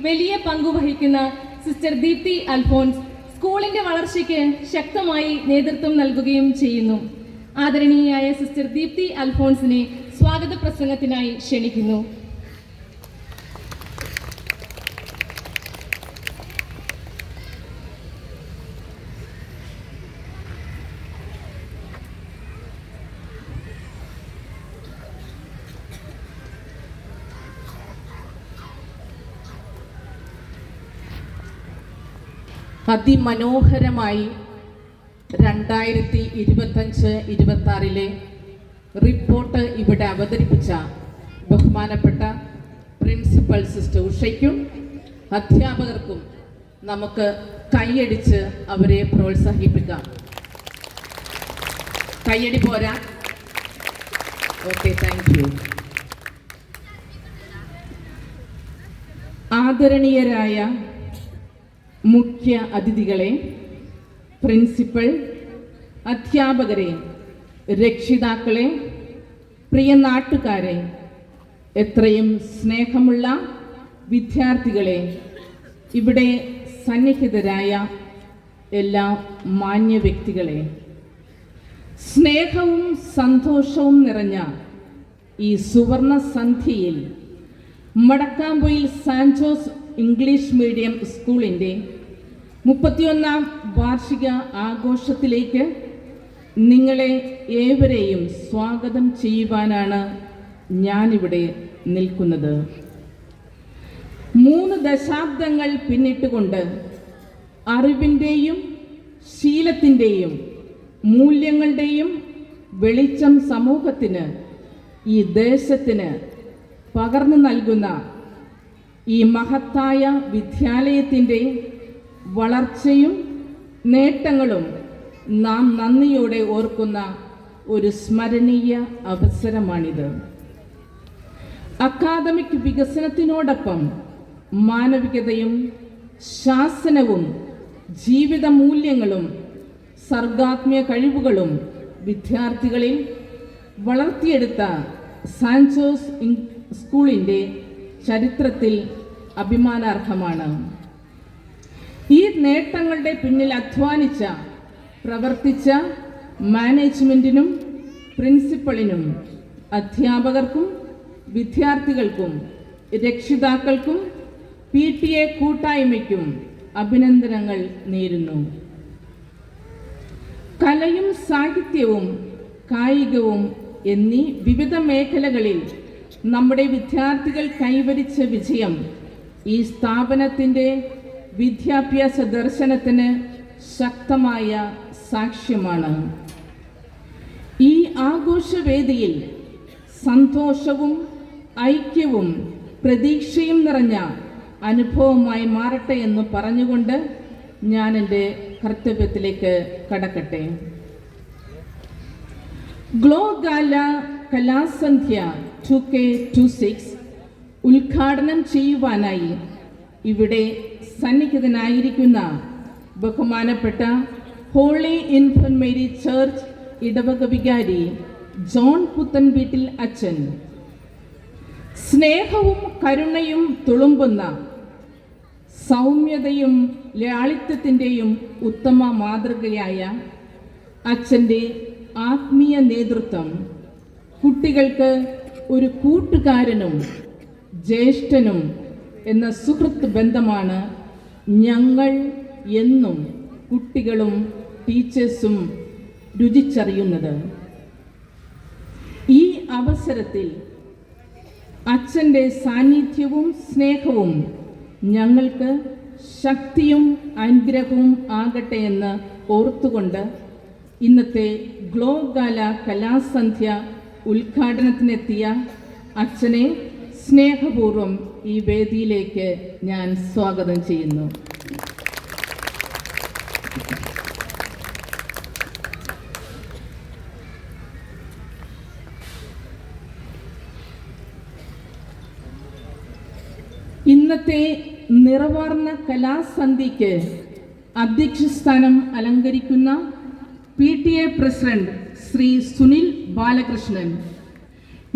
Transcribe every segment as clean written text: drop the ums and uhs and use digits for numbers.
വലിയ പങ്കുവഹിക്കുന്ന സിസ്റ്റർ ദീപ്തി അൽഫോൻസ് സ്കൂളിന്റെ വളർച്ചയ്ക്ക് ശക്തമായി നേതൃത്വം നൽകുകയും ചെയ്യുന്നു. ആദരണീയായ സിസ്റ്റർ ദീപ്തി അൽഫോൻസിനെ സ്വാഗത പ്രസംഗത്തിനായി ക്ഷണിക്കുന്നു. അതിമനോഹരമായി 2025-26 റിപ്പോർട്ട് ഇവിടെ അവതരിപ്പിച്ച ബഹുമാനപ്പെട്ട പ്രിൻസിപ്പൽ സിസ്റ്റർ ഉഷയ്ക്കും അധ്യാപകർക്കും നമുക്ക് കൈയടിച്ച് അവരെ പ്രോത്സാഹിപ്പിക്കാം. കൈയടി പോരാ? Okay, thank you. ആദരണീയരായ മുഖ്യ അതിഥികളെ, പ്രിൻസിപ്പൽ, അധ്യാപകരെ, രക്ഷിതാക്കളെ, പ്രിയ നാട്ടുകാരെ, എത്രയും സ്നേഹമുള്ള വിദ്യാർത്ഥികളെ, ഇവിടെ സന്നിഹിതരായ എല്ലാ മാന്യ വ്യക്തികളെ, സ്നേഹവും സന്തോഷവും നിറഞ്ഞ ഈ സുവർണ സന്ധ്യയിൽ മടക്കാമ്പൊയിൽ സാന്റ് ജോസ് ഇംഗ്ലീഷ് മീഡിയം സ്കൂളിൻ്റെ 31ാം വാർഷിക ആഘോഷത്തിലേക്ക് നിങ്ങളെ ഏവരെയും സ്വാഗതം ചെയ്യുവാനാണ് ഞാനിവിടെ നിൽക്കുന്നത്. 3 ദശാബ്ദങ്ങൾ പിന്നിട്ടുകൊണ്ട് അറിവിൻ്റെയും ശീലത്തിൻ്റെയും മൂല്യങ്ങളുടെയും വെളിച്ചം സമൂഹത്തിന്, ഈ ദേശത്തിന് പകർന്നു നൽകുന്ന ഈ മഹത്തായ വിദ്യാലയത്തിൻ്റെ വളർച്ചയും നേട്ടങ്ങളും നാം നന്ദിയോടെ ഓർക്കുന്ന ഒരു സ്മരണീയ അവസരമാണിത്. അക്കാദമിക് വികസനത്തിനോടൊപ്പം മാനവികതയും ശാസനവും ജീവിത മൂല്യങ്ങളും സർഗാത്മക കഴിവുകളും വിദ്യാർത്ഥികളിൽ വളർത്തിയെടുത്ത സാന്റ് ജോസ് സ്കൂളിൻ്റെ ചരിത്രത്തിൽ അഭിമാനാർഹമാണ്. ഈ നേട്ടങ്ങളുടെ പിന്നിൽ അധ്വാനിച്ച, പ്രവർത്തിച്ച മാനേജ്മെൻറ്റിനും പ്രിൻസിപ്പളിനും അധ്യാപകർക്കും വിദ്യാർത്ഥികൾക്കും രക്ഷിതാക്കൾക്കും PTA കൂട്ടായ്മയ്ക്കും അഭിനന്ദനങ്ങൾ നേരുന്നു. കലയും സാഹിത്യവും കായികവും എന്നീ വിവിധ മേഖലകളിൽ നമ്മുടെ വിദ്യാർത്ഥികൾ കൈവരിച്ച വിജയം ഈ സ്ഥാപനത്തിൻ്റെ വിദ്യാഭ്യാസ ദർശനത്തിന് ശക്തമായ സാക്ഷ്യമാണ്. ഈ ആഘോഷവേദിയിൽ സന്തോഷവും ഐക്യവും പ്രതീക്ഷയും നിറഞ്ഞ അനുഭവമായി മാറട്ടെ എന്ന് പറഞ്ഞുകൊണ്ട് ഞാൻ എൻ്റെ കർത്തവ്യത്തിലേക്ക് കടക്കട്ടെ. ഗ്ലോ ഗാല കലാസന്ധ്യ 2K26 ഉദ്ഘാടനം ചെയ്യുവാനായി ഇവിടെ സന്നിഹിതനായിരിക്കുന്ന ബഹുമാനപ്പെട്ട ഹോളി ഇൻഫന്റ് മേരി ചർച്ച് ഇടവക വികാരി ജോൺ പുത്തൻവീട്ടിൽ അച്ഛൻ, സ്നേഹവും കരുണയും തുളുമ്പുന്ന സൗമ്യതയും ലാളിത്യത്തിൻ്റെയും ഉത്തമ മാതൃകയായ അച്ഛൻ്റെ ആത്മീയ നേതൃത്വം കുട്ടികൾക്ക് ഒരു കൂട്ടുകാരനും ജ്യേഷ്ഠനും എന്ന സുഹൃത്ത് ബന്ധമാണ് ഞങ്ങൾ എന്നും കുട്ടികളും ടീച്ചേഴ്സും രുചിച്ചറിയുന്നത്. ഈ അവസരത്തിൽ അച്ഛൻ്റെ സാന്നിധ്യവും സ്നേഹവും ഞങ്ങൾക്ക് ശക്തിയും അനുഗ്രഹവും ആകട്ടെ എന്ന് ഓർത്തുകൊണ്ട് ഇന്നത്തെ ഗ്ലോ ഗാല കലാസന്ധ്യ ഉദ്ഘാടനത്തിനെത്തിയ അച്ഛനെ സ്നേഹപൂർവ്വം ഈ വേദിയിലേക്ക് ഞാൻ സ്വാഗതം ചെയ്യുന്നു. ഇന്നത്തെ നിറവാർന്ന കലാസന്ധ്യയ്ക്ക് അധ്യക്ഷസ്ഥാനം അലങ്കരിക്കുന്ന PTA പ്രസിഡന്റ് ശ്രീ സുനിൽ ബാലകൃഷ്ണൻ,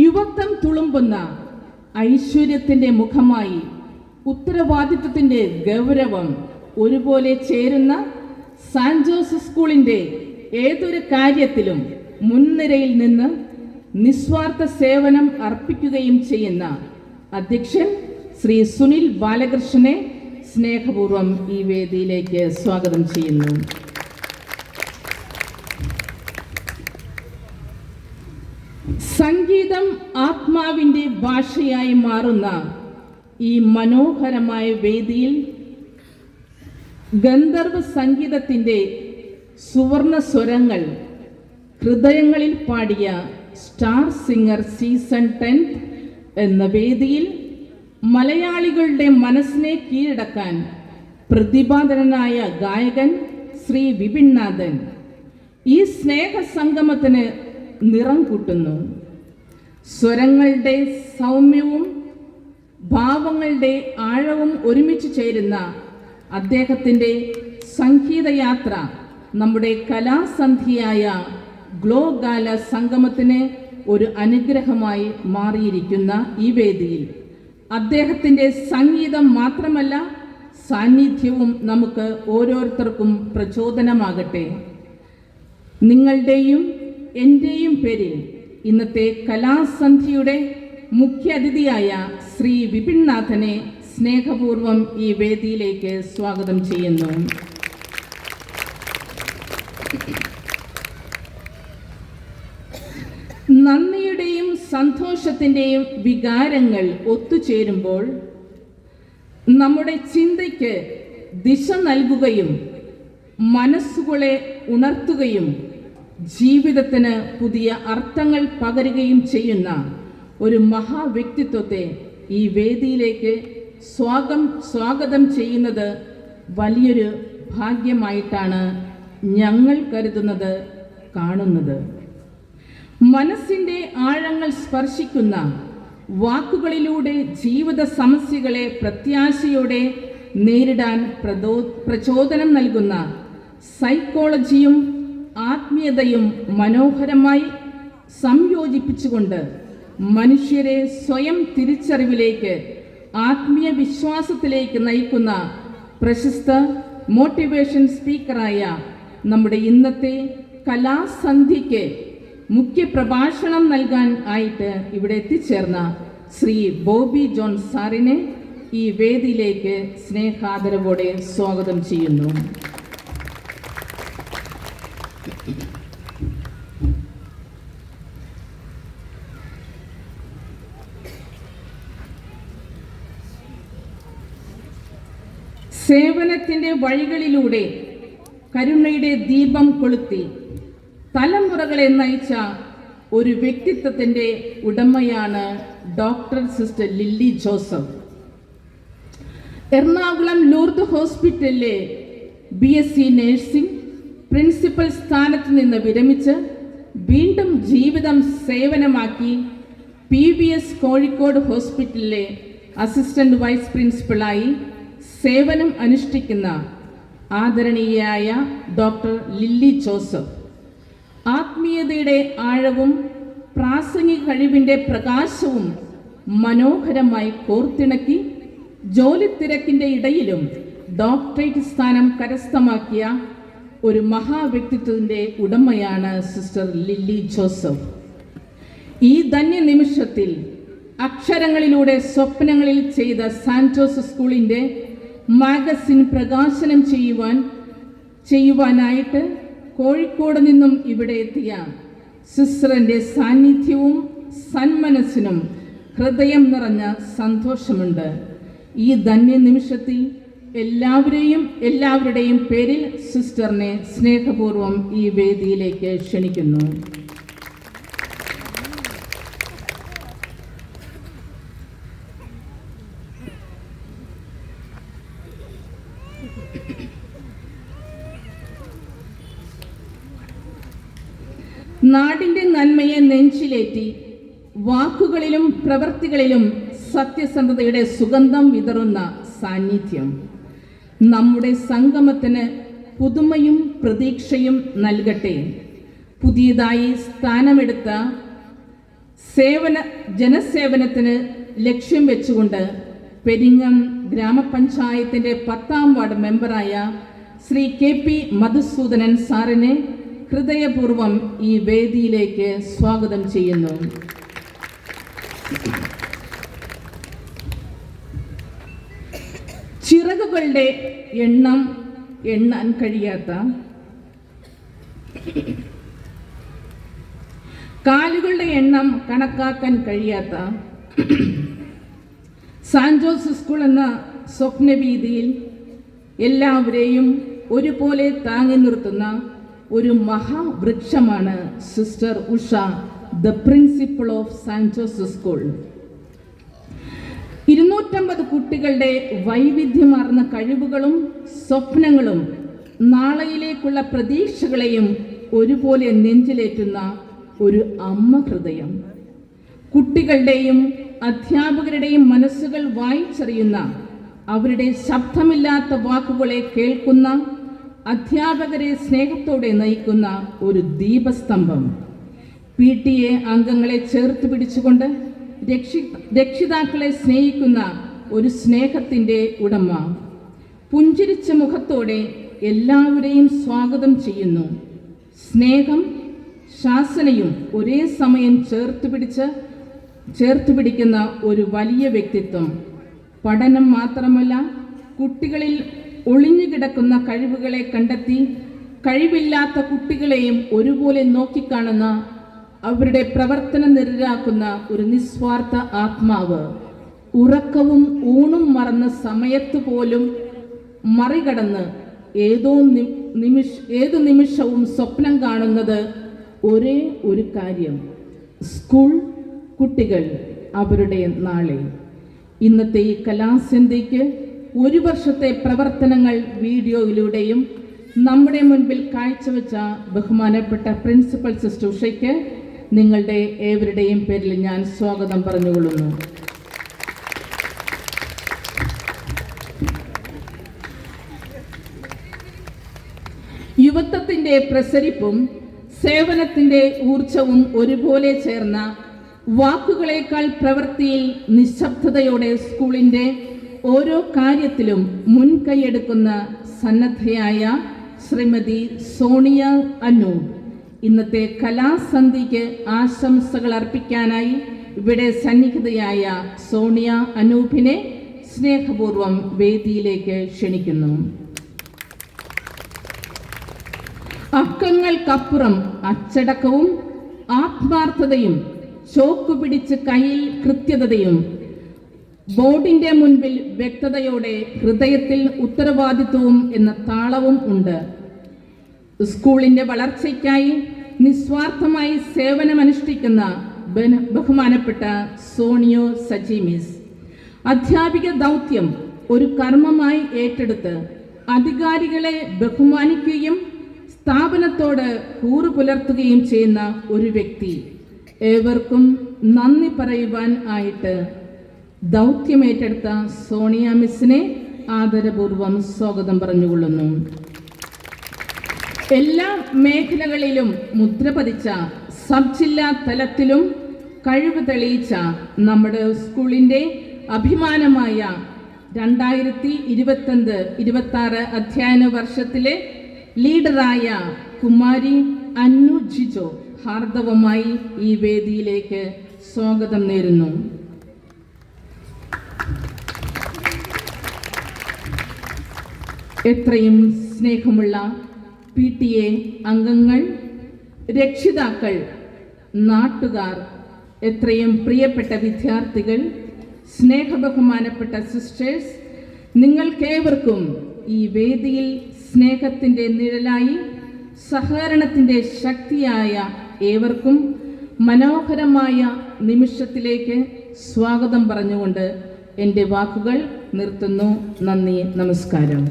യുവത്വം തുളുമ്പുന്ന ഐശ്വര്യത്തിൻ്റെ മുഖമായി ഉത്തരവാദിത്വത്തിൻ്റെ ഗൗരവം ഒരുപോലെ ചേരുന്ന സാന്റ് ജോസഫ് സ്കൂളിൻ്റെ ഏതൊരു കാര്യത്തിലും മുൻനിരയിൽ നിന്ന് നിസ്വാർത്ഥ സേവനം അർപ്പിക്കുകയും ചെയ്യുന്ന അധ്യക്ഷൻ ശ്രീ സുനിൽ ബാലകൃഷ്ണനെ സ്നേഹപൂർവ്വം ഈ വേദിയിലേക്ക് സ്വാഗതം ചെയ്യുന്നു. സംഗീതം ആത്മാവിൻ്റെ ഭാഷയായി മാറുന്ന ഈ മനോഹരമായ വേദിയിൽ ഗന്ധർവ സംഗീതത്തിൻ്റെ സുവർണ സ്വരങ്ങൾ ഹൃദയങ്ങളിൽ പാടിയ സ്റ്റാർ സിംഗർ സീസൺ 10 എന്ന വേദിയിൽ മലയാളികളുടെ മനസ്സിനെ കീഴടക്കാൻ പ്രതിഭാധനനായ ഗായകൻ ശ്രീ വിപിൻനാഥൻ ഈ സ്നേഹസംഗമത്തിന് നിറം കൂട്ടുന്നു. സ്വരങ്ങളുടെ സൗമ്യവും ഭാവങ്ങളുടെ ആഴവും ഒരുമിച്ച് ചേരുന്ന അദ്ദേഹത്തിൻ്റെ സംഗീതയാത്ര നമ്മുടെ കലാസന്ധിയായ ഗ്ലോ ഗാല സംഗമത്തിന് ഒരു അനുഗ്രഹമായി മാറിയിരിക്കുന്ന ഈ വേദിയിൽ അദ്ദേഹത്തിൻ്റെ സംഗീതം മാത്രമല്ല സാന്നിധ്യവും നമുക്ക് ഓരോരുത്തർക്കും പ്രചോദനമാകട്ടെ. നിങ്ങളുടെയും എൻ്റെയും പേരിൽ ഇന്നത്തെ കലാസന്ധിയുടെ മുഖ്യ അതിഥിയായ ശ്രീ വിപിൻനാഥനെ സ്നേഹപൂർവ്വം ഈ വേദിയിലേക്ക് സ്വാഗതം ചെയ്യുന്നു. നന്ദിയുടെയും സന്തോഷത്തിൻ്റെയും വികാരങ്ങൾ ഒത്തുചേരുമ്പോൾ നമ്മുടെ ചിന്തയ്ക്ക് ദിശ നൽകുകയും മനസ്സുകളെ ഉണർത്തുകയും ജീവിതത്തിന് പുതിയ അർത്ഥങ്ങൾ പകരുകയും ചെയ്യുന്ന ഒരു മഹാവ്യക്തിത്വത്തെ ഈ വേദിയിലേക്ക് സ്വാഗതം ചെയ്യുന്നത് വലിയൊരു ഭാഗ്യമായിട്ടാണ് ഞങ്ങൾ കരുതുന്നത്, കാണുന്നത്. മനസ്സിൻ്റെ ആഴങ്ങൾ സ്പർശിക്കുന്ന വാക്കുകളിലൂടെ ജീവിത സമസ്യകളെ പ്രത്യാശയോടെ നേരിടാൻ പ്രചോദനം നൽകുന്ന സൈക്കോളജിയും ആത്മീയതയും മനോഹരമായി സംയോജിപ്പിച്ചുകൊണ്ട് മനുഷ്യരെ സ്വയം തിരിച്ചറിവിലേക്ക്, ആത്മീയ വിശ്വാസത്തിലേക്ക് നയിക്കുന്ന പ്രശസ്ത മോട്ടിവേഷൻ സ്പീക്കറായ നമ്മുടെ ഇന്നത്തെ കലാസന്ധിക്ക് മുഖ്യ പ്രഭാഷണം നൽകാൻ ആയിട്ട് ഇവിടെ എത്തിച്ചേർന്ന ശ്രീ ബോബി ജോൺ സാറിനെ ഈ വേദിയിലേക്ക് സ്നേഹാദരവോടെ സ്വാഗതം ചെയ്യുന്നു. സേവനത്തിൻ്റെ വഴികളിലൂടെ കരുണയുടെ ദീപം കൊളുത്തി തലമുറകളെ നയിച്ച ഒരു വ്യക്തിത്വത്തിൻ്റെ ഉടമയാണ് doctor sister Lilly Joseph. Ernakulam Lourdes ഹോസ്പിറ്റലിലെ BSc നഴ്സിംഗ് പ്രിൻസിപ്പൽ സ്ഥാനത്ത് നിന്ന് വിരമിച്ച് വീണ്ടും ജീവിതം സേവനമാക്കി PVS കോഴിക്കോട് ഹോസ്പിറ്റലിലെ അസിസ്റ്റന്റ് വൈസ് പ്രിൻസിപ്പളായി സേവനം അനുഷ്ഠിക്കുന്ന ആദരണീയയായ ഡോക്ടർ ലില്ലി ജോസഫ് ആത്മീയതയുടെ ആഴവും പ്രാസംഗിക കഴിവിൻ്റെ പ്രകാശവും മനോഹരമായി കോർത്തിണക്കി ജോലിത്തിരക്കിൻ്റെ ഇടയിലും ഡോക്ടറേറ്റ് സ്ഥാനം കരസ്ഥമാക്കിയ ഒരു മഹാവ്യക്തിത്വത്തിൻ്റെ ഉടമയാണ് സിസ്റ്റർ ലില്ലി ജോസഫ്. ഈ ധന്യ നിമിഷത്തിൽ അക്ഷരങ്ങളിലൂടെ സ്വപ്നങ്ങളിൽ ചെയ്ത സാന്റ് ജോസഫ് സ്കൂളിൻ്റെ മാഗസിൻ പ്രകാശനം ചെയ്യുവാനായിട്ട് കോഴിക്കോട് നിന്നും ഇവിടെ എത്തിയ സിസ്റ്ററിൻ്റെ സാന്നിധ്യവും സന്മനസ്സിനും ഹൃദയം നിറഞ്ഞ സന്തോഷമുണ്ട്. ഈ ധന്യ നിമിഷത്തിൽ എല്ലാവരുടെയും പേരിൽ സിസ്റ്ററിനെ സ്നേഹപൂർവ്വം ഈ വേദിയിലേക്ക് ക്ഷണിക്കുന്നു. നാടിൻ്റെ നന്മയെ നെഞ്ചിലേറ്റി വാക്കുകളിലും പ്രവൃത്തികളിലും സത്യസന്ധതയുടെ സുഗന്ധം വിതറുന്ന സാന്നിധ്യം നമ്മുടെ സംഗമത്തിന് പുതുമയും പ്രതീക്ഷയും നൽകട്ടെ. പുതിയതായി സ്ഥാനമെടുത്ത ജനസേവനത്തിന് ലക്ഷ്യം വെച്ചുകൊണ്ട് പെരിങ്ങം ഗ്രാമപഞ്ചായത്തിൻ്റെ 10ാം വാർഡ് മെമ്പറായ ശ്രീ KP മധുസൂദനൻ സാറിനെ ഹൃദയപൂർവ്വം ഈ വേദിയിലേക്ക് സ്വാഗതം ചെയ്യുന്നു. ചിറകുകളുടെ എണ്ണം എണ്ണാൻ കഴിയാത്ത, കാലുകളുടെ എണ്ണം കണക്കാക്കാൻ കഴിയാത്ത സാന്റ് ജോസഫ് സ്കൂൾ എന്ന സ്വപ്നവീതിയിൽ എല്ലാവരെയും ഒരുപോലെ താങ്ങി നിർത്തുന്ന ഒരു മഹാവൃക്ഷമാണ് sister Usha, the principal of Saint Joseph School. 250 കുട്ടികളുടെ വൈവിധ്യമാർന്ന കഴിവുകളും സ്വപ്നങ്ങളും നാളെയിലേക്കുള്ള പ്രതീക്ഷകളെയും ഒരുപോലെ നെഞ്ചിലേറ്റുന്ന ഒരു അമ്മ ഹൃദയം. കുട്ടികളുടെയും അധ്യാപകരുടെയും മനസ്സുകൾ വായിച്ചറിയുന്ന, അവരുടെ ശബ്ദമില്ലാത്ത വാക്കുകളെ കേൾക്കുന്ന, അധ്യാപകരെ സ്നേഹത്തോടെ നയിക്കുന്ന ഒരു ദീപസ്തംഭം. PTA അംഗങ്ങളെ ചേർത്ത് പിടിച്ചുകൊണ്ട് രക്ഷിതാക്കളെ സ്നേഹിക്കുന്ന ഒരു സ്നേഹത്തിൻ്റെ ഉടമ. പുഞ്ചിരിച്ച മുഖത്തോടെ എല്ലാവരെയും സ്വാഗതം ചെയ്യുന്നു. സ്നേഹം ശാസനയും ഒരേ സമയം ചേർത്ത് പിടിക്കുന്ന ഒരു വലിയ വ്യക്തിത്വം. പഠനം മാത്രമല്ല, കുട്ടികളിൽ ഒളിഞ്ഞുകിടക്കുന്ന കഴിവുകളെ കണ്ടെത്തി കഴിവില്ലാത്ത കുട്ടികളെയും ഒരുപോലെ നോക്കിക്കാണുന്ന, അവരുടെ പ്രവർത്തനം നിരരാക്കുന്ന ഒരു നിസ്വാർത്ഥ ആത്മാവ്. ഉറക്കവും ഊണും മറന്ന സമയത്ത് പോലും മറികടന്ന് ഏതു നിമിഷവും സ്വപ്നം കാണുന്നത് ഒരേ ഒരു കാര്യം: സ്കൂൾ, കുട്ടികൾ, അവരുടെ നാളെ. ഇന്നത്തെ ഈ കലാസന്ധ്യയ്ക്ക് 1 വർഷത്തെ പ്രവർത്തനങ്ങൾ വീഡിയോയിലൂടെയും നമ്മുടെ മുൻപിൽ കാഴ്ചവെച്ച ബഹുമാനപ്പെട്ട പ്രിൻസിപ്പൽ സിസ്റ്റർ ഉഷയ്ക്ക് നിങ്ങളുടെ ഏവരുടെയും പേരിൽ ഞാൻ സ്വാഗതം പറഞ്ഞുകൊള്ളുന്നു. യുവത്വത്തിൻ്റെ പ്രസരിപ്പും സേവനത്തിൻ്റെ ഊർജവും ഒരുപോലെ ചേർന്ന, വാക്കുകളേക്കാൾ പ്രവൃത്തിയിൽ നിശബ്ദതയോടെ സ്കൂളിൻ്റെ ഓരോ കാര്യത്തിലും മുൻകൈയെടുക്കുന്ന സന്നദ്ധയായ ശ്രീമതി സോണിയ അനൂപ് ഇന്നത്തെ കലാസന്ധ്യയ്ക്ക് ആശംസകൾ അർപ്പിക്കാനായി ഇവിടെ സന്നിഹിതയായ സോണിയ അനൂപിനെ സ്നേഹപൂർവ്വം വേദിയിലേക്ക് ക്ഷണിക്കുന്നു. അക്കങ്ങൾക്കപ്പുറം അച്ചടക്കവും ആത്മാർത്ഥതയും, ചോക്ക് പിടിച്ച് കയ്യിൽ കൃത്യതയും, ബോർഡിന്റെ മുൻപിൽ വ്യക്തതയോടെ ഹൃദയത്തിൽ ഉത്തരവാദിത്വവും എന്ന താളവും ഉണ്ട്. സ്കൂളിന്റെ വളർച്ചയ്ക്കായി നിസ്വാർത്ഥമായി സേവനമനുഷ്ഠിക്കുന്ന ബഹുമാനപ്പെട്ട സോണിയോ സജി മിസ് അധ്യാപിക ദൗത്യം ഒരു കർമ്മമായി ഏറ്റെടുത്ത് അധികാരികളെ ബഹുമാനിക്കുകയും സ്ഥാപനത്തോട് കൂറു പുലർത്തുകയും ചെയ്യുന്ന ഒരു വ്യക്തി. ഏവർക്കും നന്ദി പറയുവാൻ ആയിട്ട് ദൗത്യമേറ്റെടുത്ത സോണിയ മിസ്സിനെ ആദരപൂർവ്വം സ്വാഗതം പറഞ്ഞുകൊള്ളുന്നു. എല്ലാ മേഖലകളിലും മുദ്ര പതിച്ച, സബ് ജില്ലാ തലത്തിലും കഴിവ് തെളിയിച്ച നമ്മുടെ സ്കൂളിൻ്റെ അഭിമാനമായ 2025-26 അധ്യയന വർഷത്തിലെ ലീഡറായ കുമാരി അന്നു ജിജോ ഹാർദവമായി ഈ വേദിയിലേക്ക് സ്വാഗതം നേരുന്നു. എത്രയും സ്നേഹമുള്ള PTA അംഗങ്ങൾ, രക്ഷിതാക്കൾ, നാട്ടുകാർ, എത്രയും പ്രിയപ്പെട്ട വിദ്യാർത്ഥികൾ, സ്നേഹബഹുമാനപ്പെട്ട സിസ്റ്റേഴ്സ്, നിങ്ങൾക്കേവർക്കും ഈ വേദിയിൽ സ്നേഹത്തിൻ്റെ നിഴലായി സഹകരണത്തിൻ്റെ ശക്തിയായ ഏവർക്കും മനോഹരമായ നിമിഷത്തിലേക്ക് സ്വാഗതം പറഞ്ഞുകൊണ്ട് എൻ്റെ വാക്കുകൾ നിർത്തുന്നു. നന്ദി, നമസ്കാരം.